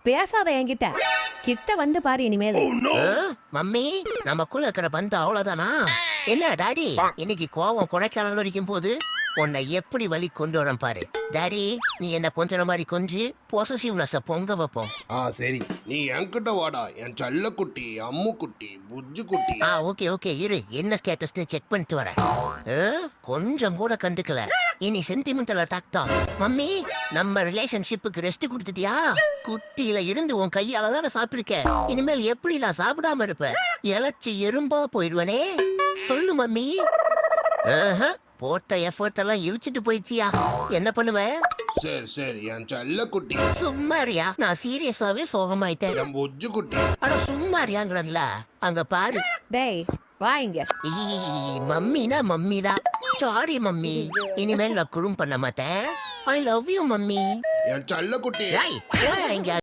பேசாத என்கிட்ட. கிட்ட வந்து பாரு இனிமேல். மம்மி நமக்குள்ள இருக்கிற பந்து அவ்வளவுதானா? என்ன டாடி இன்னைக்கு கோவம் குறைக்கால இருக்கும் போது உன்னை எப்படி வழி கொண்டு வரேன் பாரு. டாடி நீ என்ன கொஞ்சம் மாதிரி கொஞ்சி பொசசிவ்னஸ பொங்க வைப்போம். சரி நீ என்கிட்ட வாடா என் செல்ல குட்டி அம்மு குட்டி புஜ்ஜு குட்டி. ஓகே ஓகே இரு என்ன ஸ்டேட்டஸ்னு செக் பண்ணிட்டு வரேன். கொஞ்சம் கூட கண்டுக்கல. இனி சென்டிமெண்டல் அட்டாக் தான். மம்மி நம்ம ரிலேஷன்ஷிப்புக்கு ரெஸ்ட் கொடுத்துட்டியா? குட்டியில இருந்து உன் கையால தானே சாப்பிட்டுருக்க. இனிமேல் எப்படி நான் சாப்பிடாம இருப்பேன்? இழைச்சி எறும்பா போயிடுவனே. சொல்லு மம்மி. போட்ட எஃபர்ட் எல்லாம் இழுச்சிட்டு போயிடுச்சியா? என்ன பண்ணுவேன்? சரி சரி என் செல்ல குட்டி. சும்மாரியா நான் சீரியஸாவே சோகமாயிட்டேன். என் புஜ்ஜு குட்டி. அட சும்மாரியாங்கிறல்ல அங்க பாரு. டேய் வா இங்க. மம்மினா மம்மி தான். சாரி மம்மி இனிமேல் நான் குறும் பண்ண மாட்டேன். I love you mummy. என் செல்ல குட்டி. இங்க